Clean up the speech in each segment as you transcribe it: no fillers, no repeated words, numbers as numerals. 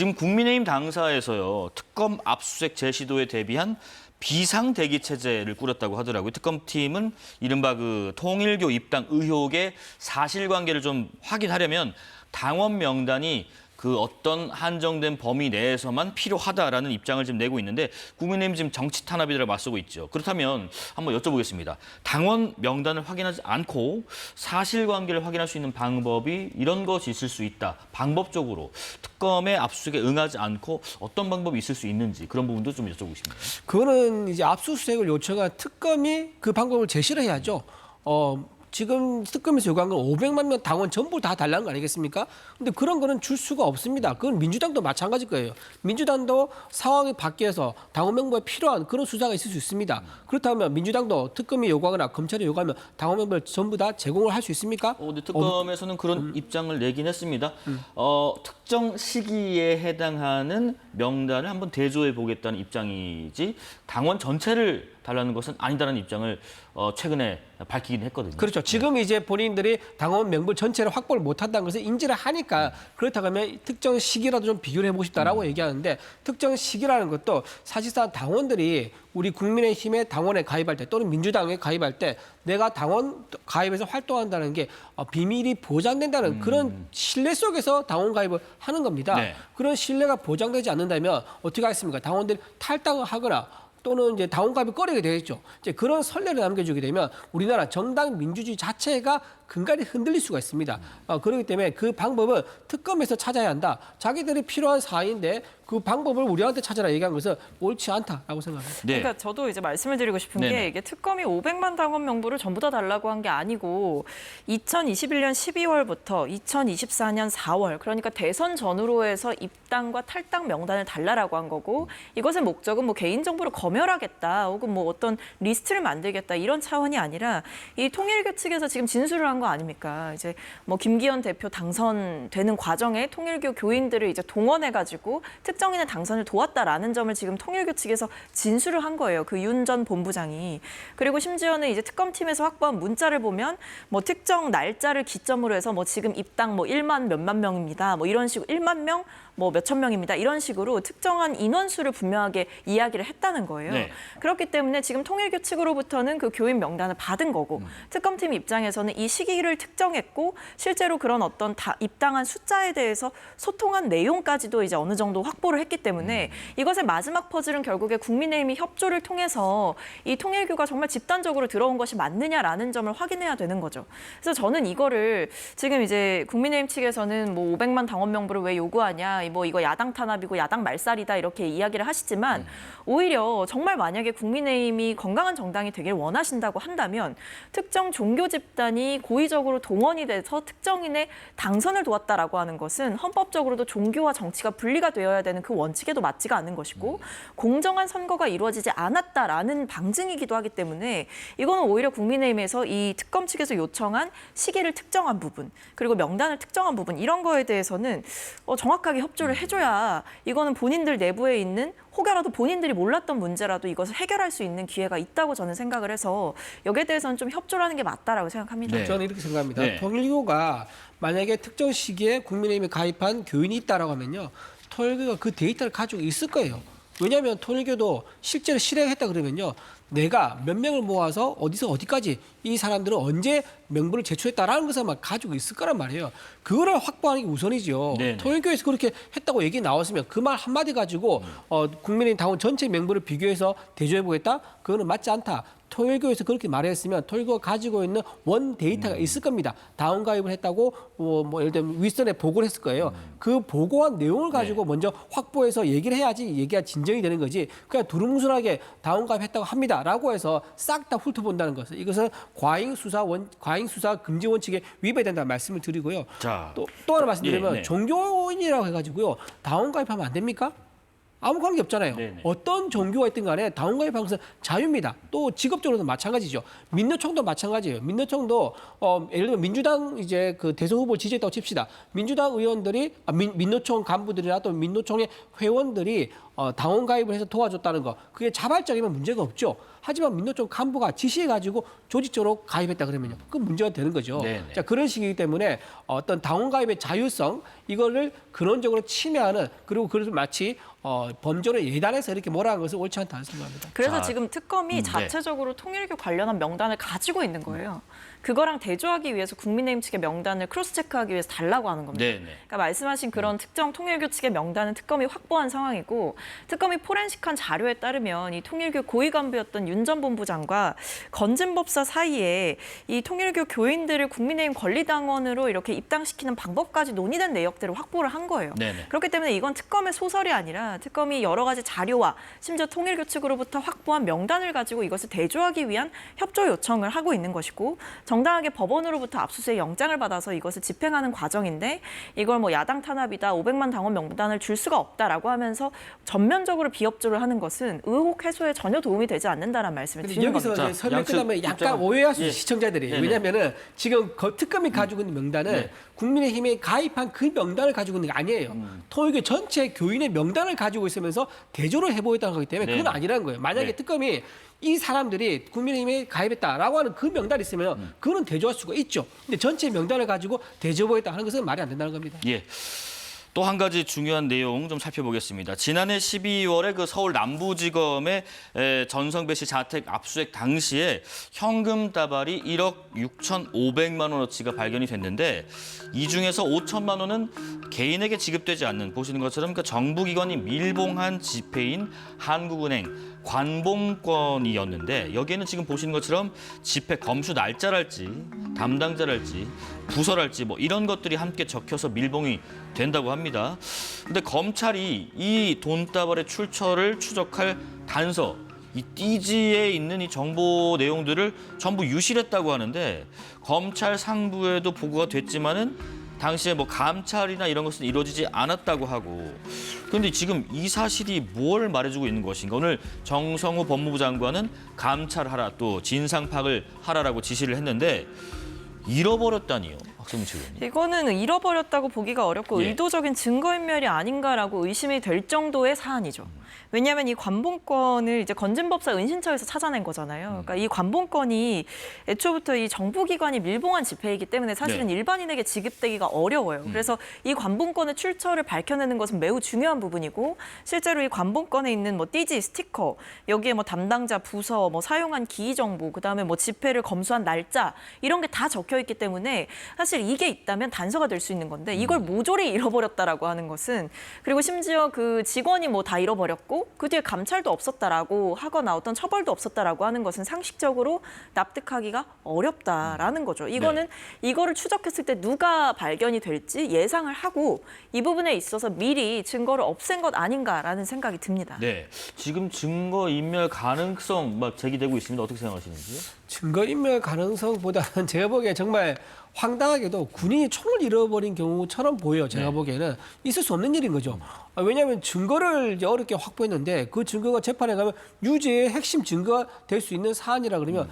지금 국민의힘 당사에서요. 특검 압수수색 제시도에 대비한 비상 대기 체제를 꾸렸다고 하더라고요. 특검팀은 이른바 그 통일교 입당 의혹의 사실관계를 좀 확인하려면 당원 명단이 그 어떤 한정된 범위 내에서만 필요하다라는 입장을 지금 내고 있는데 국민의힘 지금 정치 탄압이라 맞서고 있죠. 그렇다면 한번 여쭤보겠습니다. 당원 명단을 확인하지 않고 사실관계를 확인할 수 있는 방법이 이런 것이 있을 수 있다. 방법적으로 특검의 압수수색에 응하지 않고 어떤 방법이 있을 수 있는지 그런 부분도 좀 여쭤보고 싶습니다. 그거는 이제 압수수색을 요청한 특검이 그 방법을 제시를 해야죠. 지금 특검에서 요구한 건 500만 명 당원 전부 다 달라는 거 아니겠습니까? 근데 그런 거는 줄 수가 없습니다. 그건 민주당도 마찬가지일 거예요. 민주당도 상황이 바뀌어서 당원 명부에 필요한 그런 수사가 있을 수 있습니다. 그렇다면 민주당도 특검이 요구하거나 검찰이 요구하면 당원 명부를 전부 다 제공을 할 수 있습니까? 근데 특검에서는 그런 입장을 내긴 했습니다. 특정 시기에 해당하는 명단을 한번 대조해 보겠다는 입장이지 당원 전체를 달라는 것은 아니다라는 입장을 최근에 밝히긴 했거든요. 그렇죠. 지금 이제 본인들이 당원 명부 전체를 확보를 못한다는 것을 인지를 하니까 그렇다고 하면 특정 시기라도 좀 비교를 해보고 싶다라고 얘기하는데 특정 시기라는 것도 사실상 당원들이 우리 국민의힘의 당원에 가입할 때 또는 민주당에 가입할 때 내가 당원 가입해서 활동한다는 게 비밀이 보장된다는 그런 신뢰 속에서 당원 가입을 하는 겁니다. 네. 그런 신뢰가 보장되지 않는다면 어떻게 하겠습니까? 당원들이 탈당을 하거나 또는 이제 당원 가입을 꺼리게 되겠죠. 이제 그런 선례를 남겨주게 되면 우리나라 정당 민주주의 자체가 근간이 흔들릴 수가 있습니다. 그렇기 때문에 그 방법은 특검에서 찾아야 한다. 자기들이 필요한 사안인데 그 방법을 우리한테 찾아라 얘기한 것은 옳지 않다라고 생각합니다. 네. 그러니까 저도 이제 말씀을 드리고 싶은 네네. 게 이게 특검이 500만 당원 명부를 전부 다 달라고 한 게 아니고 2021년 12월부터 2024년 4월 그러니까 대선 전후로 해서 입당과 탈당 명단을 달라라고 한 거고 이것의 목적은 뭐 개인정보를 검열하겠다 혹은 뭐 어떤 리스트를 만들겠다 이런 차원이 아니라 이 통일교 측에서 지금 진술을 한 거 아닙니까? 이제 뭐 김기현 대표 당선되는 과정에 통일교 교인들을 이제 동원해가지고 특정인의 당선을 도왔다라는 점을 지금 통일교 측에서 진술을 한 거예요. 그 윤 전 본부장이. 그리고 심지어는 이제 특검팀에서 확보한 문자를 보면 뭐 특정 날짜를 기점으로 해서 뭐 지금 입당 뭐 1만 몇만 명입니다. 뭐 이런 식으로 1만 명 뭐 몇천 명입니다. 이런 식으로 특정한 인원수를 분명하게 이야기를 했다는 거예요. 네. 그렇기 때문에 지금 통일교 측으로부터는 그 교인 명단을 받은 거고 특검팀 입장에서는 이 시기를 특정했고 실제로 그런 어떤 입당한 숫자에 대해서 소통한 내용까지도 이제 어느 정도 확보를 했기 때문에 이것의 마지막 퍼즐은 결국에 국민의힘이 협조를 통해서 이 통일교가 정말 집단적으로 들어온 것이 맞느냐라는 점을 확인해야 되는 거죠. 그래서 저는 이거를 지금 이제 국민의힘 측에서는 뭐 500만 당원 명부를 왜 요구하냐, 뭐 이거 야당 탄압이고 야당 말살이다 이렇게 이야기를 하시지만 오히려 정말 만약에 국민의힘이 건강한 정당이 되길 원하신다고 한다면 특정 종교 집단이 고의적으로 동원이 돼서 특정인의 당선을 도왔다라고 하는 것은 헌법적으로도 종교와 정치가 분리가 되어야 되는 그 원칙에도 맞지가 않는 것이고 공정한 선거가 이루어지지 않았다라는 방증이기도 하기 때문에 이거는 오히려 국민의힘에서 이 특검 측에서 요청한 시기를 특정한 부분 그리고 명단을 특정한 부분 이런 거에 대해서는 정확하게 협조를 해줘야 이거는 본인들 내부에 있는 혹여라도 본인들이 몰랐던 문제라도 이것을 해결할 수 있는 기회가 있다고 저는 생각을 해서 여기에 대해서는 좀 협조를 하는 게 맞다라고 생각합니다. 네. 저는 이렇게 생각합니다. 네. 통일교가 만약에 특정 시기에 국민의힘에 가입한 교인이 있다라고 하면요. 통일교가 그 데이터를 가지고 있을 거예요. 왜냐하면 통일교도 실제로 실행했다 그러면요. 내가 몇 명을 모아서 어디서 어디까지 이 사람들은 언제 명부를 제출했다라는 것을만 가지고 있을 거란 말이에요. 그거를 확보하는 게 우선이죠. 네네. 통일교에서 그렇게 했다고 얘기 나왔으면 그 말 한마디 가지고 국민의힘 당원 전체 명부를 비교해서 대조해보겠다? 그거는 맞지 않다. 통일교에서 그렇게 말했으면 통일교가 가지고 있는 원 데이터가 있을 겁니다. 다운 가입을 했다고 뭐 예를 들면 윗선에 보고를 했을 거예요. 그 보고한 내용을 가지고 먼저 확보해서 얘기를 해야지 얘기가 진정이 되는 거지. 그냥 두루뭉술하게 다운 가입했다고 합니다라고 해서 싹 다 훑어본다는 것은 이것은 과잉 수사 금지 원칙에 위배된다는 말씀을 드리고요. 자, 또 하나 말씀드리면 네. 종교인이라고 해가지고요. 다운 가입하면 안 됩니까? 아무 관계 없잖아요. 네네. 어떤 종교가 있든 간에 당원 가입하는 것은 자유입니다. 또 직업적으로도 마찬가지죠. 민노총도 마찬가지예요. 민노총도 예를 들면 민주당 이제 그 대선 후보 지지했다고 칩시다. 민주당 의원들이 민노총 간부들이나 또 민노총의 회원들이 당원 가입을 해서 도와줬다는 거 그게 자발적이면 문제가 없죠. 하지만 민노총 간부가 지시해가지고 조직적으로 가입했다 그러면요, 그 문제가 되는 거죠. 네네. 자, 그런 식이기 때문에 어떤 당원 가입의 자율성 이거를 근원적으로 침해하는, 그리고 그것을 마치 범죄로 예단해서 이렇게 몰아간 것은 옳지 않다는 생각합니다. 그래서 자, 지금 특검이 네. 자체적으로 통일교 관련한 명단을 가지고 있는 거예요. 그거랑 대조하기 위해서 국민의힘 측의 명단을 크로스 체크하기 위해서 달라고 하는 겁니다. 네네. 그러니까 말씀하신 그런 특정 통일교 측의 명단은 특검이 확보한 상황이고, 특검이 포렌식한 자료에 따르면 이 통일교 고위 간부였던 윤 전 본부장과 건진법사 사이에 이 통일교 교인들을 국민의힘 권리당원으로 이렇게 입당시키는 방법까지 논의된 내역들을 확보를 한 거예요. 네네. 그렇기 때문에 이건 특검의 소설이 아니라 특검이 여러 가지 자료와 심지어 통일교 측으로부터 확보한 명단을 가지고 이것을 대조하기 위한 협조 요청을 하고 있는 것이고, 정당하게 법원으로부터 압수수색 영장을 받아서 이것을 집행하는 과정인데, 이걸 뭐 야당 탄압이다, 500만 당원 명단을 줄 수가 없다라고 하면서 전면적으로 비협조를 하는 것은 의혹 해소에 전혀 도움이 되지 않는다는 말씀을 근데 드리는 여기서 겁니다. 이제 설명 양측 끝나면 약간 입장은- 오해할 수 예. 있어요, 시청자들이. 네네. 왜냐하면은 지금 특검이 가지고 있는 명단은 네. 국민의힘에 가입한 그 명단을 가지고 있는 게 아니에요. 통일교 전체 교인의 명단을 가지고 있으면서 대조를 해보겠다는 거기 때문에 그건 네네. 아니라는 거예요. 만약에 네. 특검이 이 사람들이 국민의힘에 가입했다라고 하는 그 명단이 있으면 그거는 대조할 수가 있죠. 근데 전체 명단을 가지고 대조해보겠다 하는 것은 말이 안 된다는 겁니다. 예. 또 한 가지 중요한 내용 좀 살펴보겠습니다. 지난해 12월에 그 서울 남부지검의 전성배 씨 자택 압수수색 당시에 현금 다발이 1억 6,500만 원어치가 발견이 됐는데, 이 중에서 5천만 원은 개인에게 지급되지 않는, 보시는 것처럼 그 정부기관이 밀봉한 지폐인 한국은행 관봉권이었는데, 여기에는 지금 보시는 것처럼 지폐 검수 날짜랄지 담당자랄지 부서랄지 뭐 이런 것들이 함께 적혀서 밀봉이 된다고 합니다. 근데 검찰이 이 돈다발의 출처를 추적할 단서, 이 띠지에 있는 이 정보 내용들을 전부 유실했다고 하는데, 검찰 상부에도 보고가 됐지만은 당시에 뭐 감찰이나 이런 것은 이루어지지 않았다고 하고, 그런데 지금 이 사실이 뭘 말해주고 있는 것인가? 오늘 정성호 법무부 장관은 감찰하라, 또 진상 파악을 하라라고 지시를 했는데, 잃어버렸다니요, 박성민 의원님. 이거는 잃어버렸다고 보기가 어렵고 예. 의도적인 증거인멸이 아닌가라고 의심이 될 정도의 사안이죠. 왜냐하면 이 관봉권을 이제 건진법사 은신처에서 찾아낸 거잖아요. 그러니까 이 관봉권이 애초부터 이 정부기관이 밀봉한 지폐이기 때문에 사실은 네. 일반인에게 지급되기가 어려워요. 그래서 이 관봉권의 출처를 밝혀내는 것은 매우 중요한 부분이고, 실제로 이 관봉권에 있는 뭐 띠지, 스티커, 여기에 뭐 담당자, 부서, 뭐 사용한 기기 정보, 그다음에 뭐 지폐를 검수한 날짜, 이런 게 다 적혀 있기 때문에 사실 이게 있다면 단서가 될 수 있는 건데, 이걸 모조리 잃어버렸다라고 하는 것은, 그리고 심지어 그 직원이 뭐 다 잃어버렸고 그 뒤에 감찰도 없었다라고 하거나 어떤 처벌도 없었다라고 하는 것은 상식적으로 납득하기가 어렵다라는 거죠. 이거는 이거를 추적했을 때 누가 발견이 될지 예상을 하고 이 부분에 있어서 미리 증거를 없앤 것 아닌가라는 생각이 듭니다. 네, 지금 증거 인멸 가능성 막 제기되고 있습니다. 어떻게 생각하시는지요? 증거인멸 가능성보다는 제가 보기엔 정말 황당하게도 군인이 총을 잃어버린 경우처럼 보여요. 제가 네. 보기에는 있을 수 없는 일인 거죠. 왜냐하면 증거를 이제 어렵게 확보했는데 그 증거가 재판에 가면 유죄의 핵심 증거가 될 수 있는 사안이라 그러면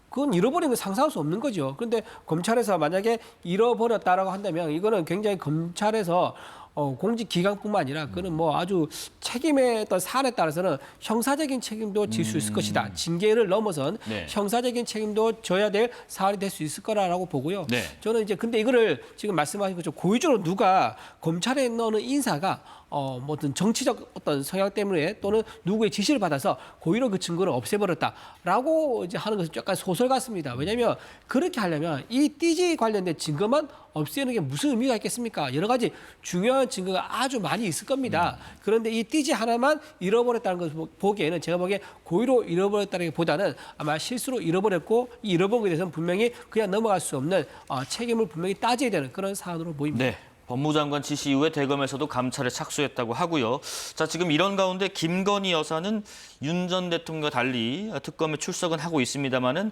그건 잃어버린 건 상상할 수 없는 거죠. 그런데 검찰에서 만약에 잃어버렸다라고 한다면 이거는 굉장히 검찰에서 공직기강뿐만 아니라 그는 뭐 아주 책임의 어떤 사안에 따라서는 형사적인 책임도 질 수 있을 것이다. 징계를 넘어선 네. 형사적인 책임도 져야 될 사안이 될 수 있을 거라고 보고요. 네. 저는 이제 근데 이거를 지금 말씀하신 것처럼 고의적으로 누가 검찰에 넣는 인사가 뭐 어떤 정치적 어떤 성향 때문에 또는 누구의 지시를 받아서 고의로 그 증거를 없애버렸다라고 이제 하는 것은 약간 소설 같습니다. 왜냐하면 그렇게 하려면 이 띠지 관련된 증거만 없애는 게 무슨 의미가 있겠습니까? 여러 가지 중요한 증거가 아주 많이 있을 겁니다. 그런데 이 띠지 하나만 잃어버렸다는 것을 보기에는 제가 보기에 고의로 잃어버렸다기보다는 아마 실수로 잃어버렸고 이 잃어버린 것에 대해서는 분명히 그냥 넘어갈 수 없는 책임을 분명히 따져야 되는 그런 사안으로 보입니다. 네. 법무장관 지시 이후에 대검에서도 감찰에 착수했다고 하고요. 자, 지금 이런 가운데 김건희 여사는 윤 전 대통령과 달리 특검에 출석은 하고 있습니다만은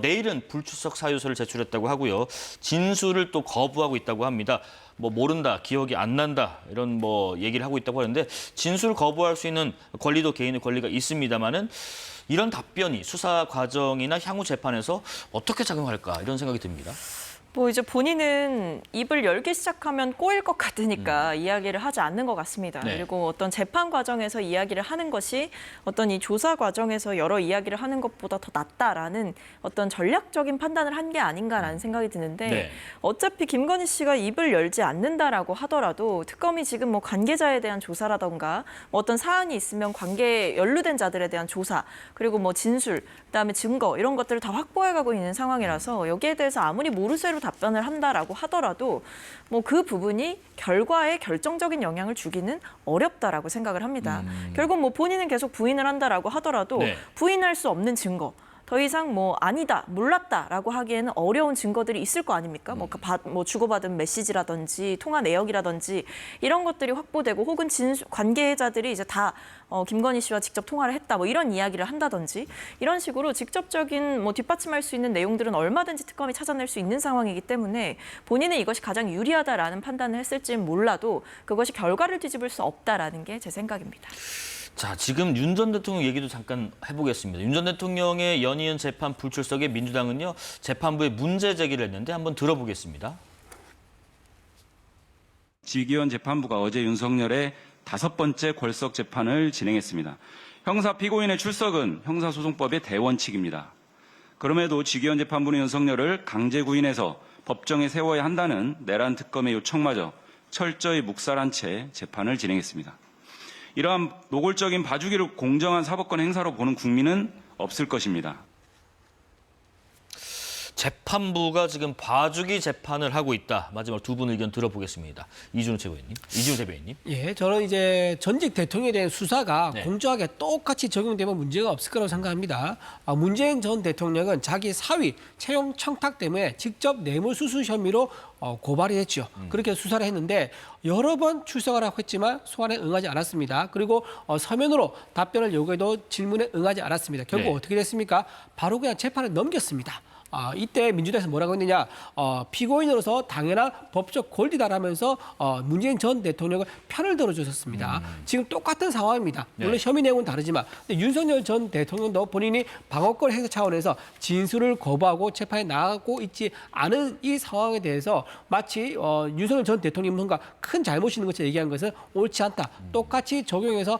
내일은 불출석 사유서를 제출했다고 하고요. 진술을 또 거부하고 있다고 합니다. 뭐 모른다, 기억이 안 난다 이런 뭐 얘기를 하고 있다고 하는데, 진술 거부할 수 있는 권리도 개인의 권리가 있습니다만은 이런 답변이 수사 과정이나 향후 재판에서 어떻게 작용할까 이런 생각이 듭니다. 뭐 이제 본인은 입을 열기 시작하면 꼬일 것 같으니까 이야기를 하지 않는 것 같습니다. 네. 그리고 어떤 재판 과정에서 이야기를 하는 것이 어떤 이 조사 과정에서 여러 이야기를 하는 것보다 더 낫다라는 어떤 전략적인 판단을 한 게 아닌가라는 생각이 드는데 네. 어차피 김건희 씨가 입을 열지 않는다라고 하더라도 특검이 지금 뭐 관계자에 대한 조사라던가 뭐 어떤 사안이 있으면 관계에 연루된 자들에 대한 조사 그리고 뭐 진술 그다음에 증거 이런 것들을 다 확보해가고 있는 상황이라서 여기에 대해서 아무리 모르쇠로 답변을 한다라고 하더라도 뭐 그 부분이 결과에 결정적인 영향을 주기는 어렵다라고 생각을 합니다. 결국 뭐 본인은 계속 부인을 한다라고 하더라도 네. 부인할 수 없는 증거. 더 이상 뭐 아니다, 몰랐다라고 하기에는 어려운 증거들이 있을 거 아닙니까? 뭐 주고받은 메시지라든지 통화 내역이라든지 이런 것들이 확보되고 혹은 관계자들이 이제 다 김건희 씨와 직접 통화를 했다, 뭐 이런 이야기를 한다든지 이런 식으로 직접적인 뭐 뒷받침할 수 있는 내용들은 얼마든지 특검이 찾아낼 수 있는 상황이기 때문에 본인은 이것이 가장 유리하다라는 판단을 했을지는 몰라도 그것이 결과를 뒤집을 수 없다라는 게 제 생각입니다. 자, 지금 윤 전 대통령 얘기도 잠깐 해보겠습니다. 윤 전 대통령의 연이은 재판 불출석에 민주당은요, 재판부에 문제 제기를 했는데 한번 들어보겠습니다. 지기현 재판부가 어제 윤석열의 5번째 궐석 재판을 진행했습니다. 형사 피고인의 출석은 형사소송법의 대원칙입니다. 그럼에도 지기현 재판부는 윤석열을 강제 구인해서 법정에 세워야 한다는 내란 특검의 요청마저 철저히 묵살한 채 재판을 진행했습니다. 이러한 노골적인 봐주기를 공정한 사법권 행사로 보는 국민은 없을 것입니다. 재판부가 지금 봐주기 재판을 하고 있다. 마지막 두 분 의견 들어보겠습니다. 이준우 대변인님. 예, 저는 이제 전직 대통령에 대한 수사가 네. 공정하게 똑같이 적용되면 문제가 없을 거라고 생각합니다. 문재인 전 대통령은 자기 사위 채용 청탁 때문에 직접 뇌물수수 혐의로 고발이 했죠. 그렇게 수사를 했는데 여러 번 출석하라고 했지만 소환에 응하지 않았습니다. 그리고 서면으로 답변을 요구해도 질문에 응하지 않았습니다. 결국 네. 어떻게 됐습니까? 바로 그냥 재판을 넘겼습니다. 이때 민주당에서 뭐라고 했느냐, 피고인으로서 당연한 법적 권리다라면서 문재인 전 대통령을 편을 들어줬었습니다. 지금 똑같은 상황입니다. 물론 네. 혐의 내용은 다르지만 근데 윤석열 전 대통령도 본인이 방어권 행사 차원에서 진술을 거부하고 재판에 나가고 있지 않은 이 상황에 대해서 마치 윤석열 전 대통령이 뭔가 큰 잘못이 있는 것처럼 얘기한 것은 옳지 않다. 똑같이 적용해서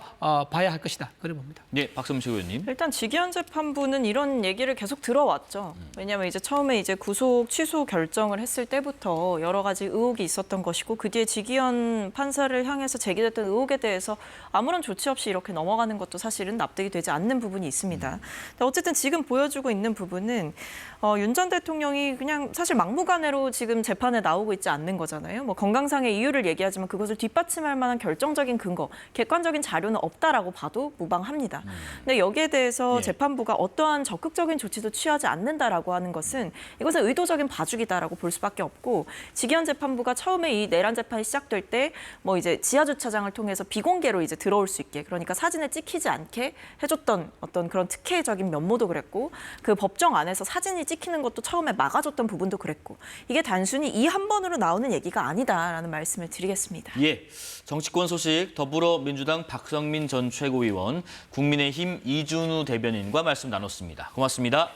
봐야 할 것이다. 그래 봅니다. 네, 박성식 의원님. 일단 지기현 재판부는 이런 얘기를 계속 들어왔죠. 왜냐하면 이제 처음에 이제 구속 취소 결정을 했을 때부터 여러 가지 의혹이 있었던 것이고 그 뒤에 지기현 판사를 향해서 제기됐던 의혹에 대해서 아무런 조치 없이 이렇게 넘어가는 것도 사실은 납득이 되지 않는 부분이 있습니다. 근데 어쨌든 지금 보여주고 있는 부분은 윤 전 대통령이 그냥 사실 막무가내로 지금 재판에 나오고 있지 않는 거잖아요. 뭐 건강상의 이유를 얘기하지만 그것을 뒷받침할 만한 결정적인 근거, 객관적인 자료는 없다라고 봐도 무방합니다. 근데 여기에 대해서 예. 재판부가 어떠한 적극적인 조치도 취하지 않는다라고 하는 것은 이것은 의도적인 봐주기다라고 볼 수밖에 없고 지기현 재판부가 처음에 이 내란 재판이 시작될 때 뭐 이제 지하 주차장을 통해서 비공개로 이제 들어올 수 있게 그러니까 사진에 찍히지 않게 해줬던 어떤 그런 특혜적인 면모도 그랬고 그 법정 안에서 사진이 찍히는 것도 처음에 막아줬던 부분도 그랬고 이게 단순히 이 한 번으로 나오는 얘기가 아니다라는 말씀을 드리겠습니다. 예, 정치권 소식 더불어민주당 박성민 전 최고위원, 국민의힘 이준우 대변인과 말씀 나눴습니다. 고맙습니다.